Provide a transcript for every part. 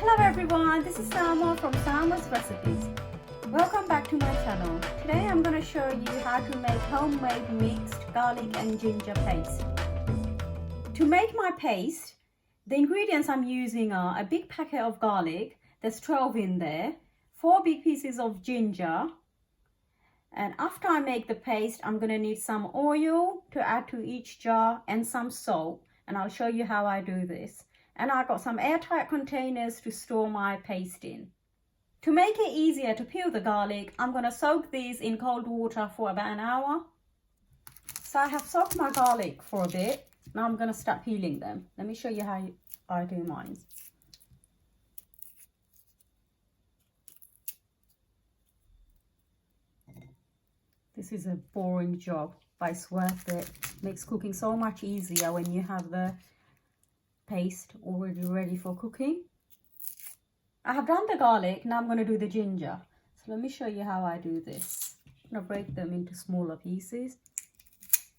Hello everyone, this is Salma from Salma's Recipes. Welcome back to my channel. Today I'm going to show you how to make homemade mixed garlic and ginger paste. To make my paste, the ingredients I'm using are a big packet of garlic, there's 12 in there, 4 big pieces of ginger, and after I make the paste I'm going to need some oil to add to each jar and some salt, and I'll show you how I do this. And I got some airtight containers to store my paste in. To make it easier to peel the garlic, I'm going to soak these in cold water for about an hour. So I have soaked my garlic for a bit. Now I'm going to start peeling them. Let me show you how I do mine. This is a boring job, but it's worth it. Makes cooking so much easier when you have the paste already ready for cooking. I have done the garlic, now I'm going to do the ginger. So let me show you how I do this. I'm going to break them into smaller pieces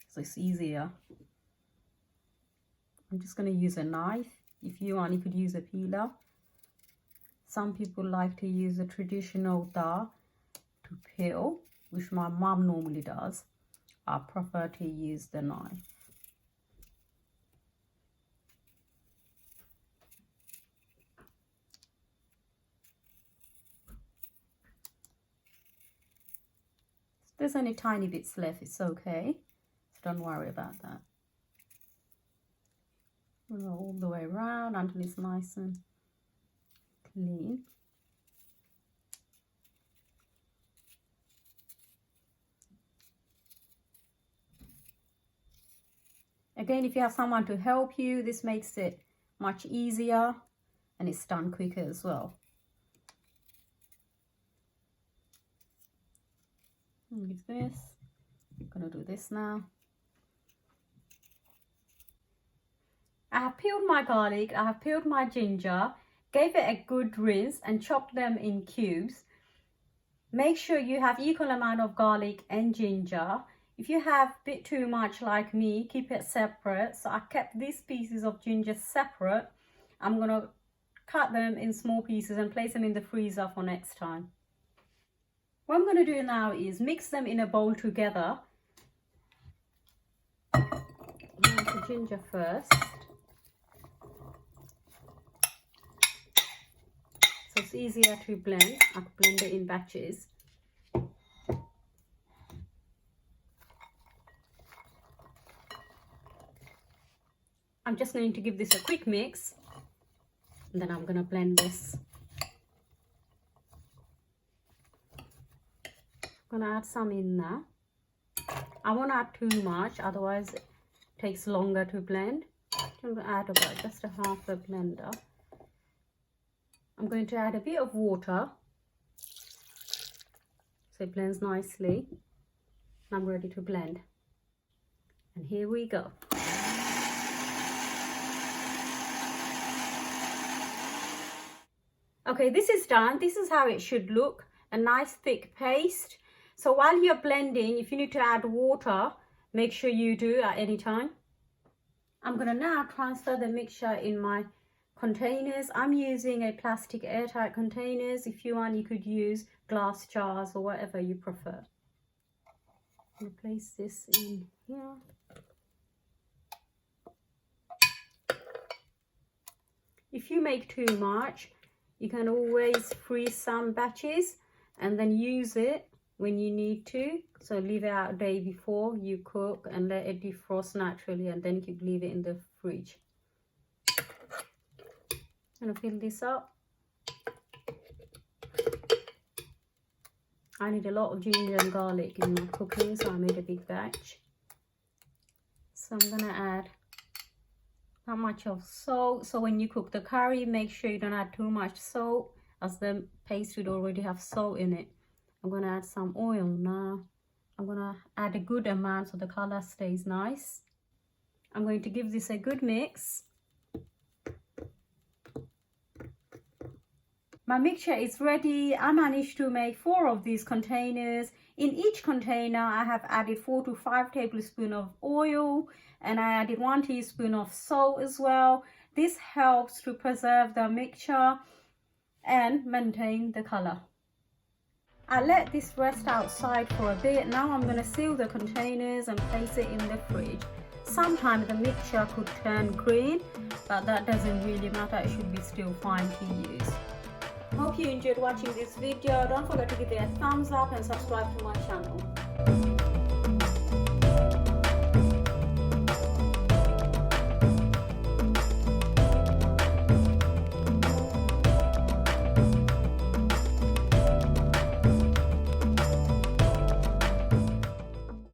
so it's easier. I'm just going to use a knife. If you want, you could use a peeler. Some people like to use a traditional da to peel, which my mum normally does. I prefer to use the knife. There's only tiny bits left, it's okay, so don't worry about that. Go all the way around until it's nice and clean. Again, if you have someone to help you, this makes it much easier and it's done quicker as well. Leave this. I'm gonna do this now. I have peeled my garlic, I have peeled my ginger, gave it a good rinse and chopped them in cubes. Make sure you have equal amount of garlic and ginger. If you have a bit too much like me, keep it separate. So I kept these pieces of ginger separate. I'm gonna cut them in small pieces and place them in the freezer for next time. What I'm going to do now is mix them in a bowl together. The ginger first. So it's easier to blend. I can blend it in batches. I'm just going to give this a quick mix. And then I'm going to blend this. I'm going to add some in there. I won't add too much, otherwise it takes longer to blend. I'm going to add about just a half a blender. I'm going to add a bit of water so it blends nicely. I'm ready to blend. And here we go. Okay, this is done. This is how it should look. A nice thick paste. So while you're blending, if you need to add water, make sure you do at any time. I'm going to now transfer the mixture in my containers. I'm using a plastic airtight containers. If you want, you could use glass jars or whatever you prefer. I'm going to place this in here. If you make too much, you can always freeze some batches and then use it when you need to. So leave it out a day before you cook and let it defrost naturally, and then you can leave it in the fridge. I'm gonna fill this up. I need a lot of ginger and garlic in my cooking, so I made a big batch. So I'm gonna add not much of salt. So when you cook the curry, make sure you don't add too much salt, as the paste would already have salt in it. I'm going to add some oil now. I'm going to add a good amount so the color stays nice. I'm going to give this a good mix. My mixture is ready. I managed to make 4 of these containers. In each container, I have added 4 to 5 tablespoons of oil, and I added 1 teaspoon of salt as well. This helps to preserve the mixture. and maintain the color. I let this rest outside for a bit. Now I'm going to seal the containers and place it in the fridge. Sometimes the mixture could turn green, but that doesn't really matter. It should be still fine to use. Hope you enjoyed watching this video. Don't forget to give it a thumbs up and subscribe to my channel.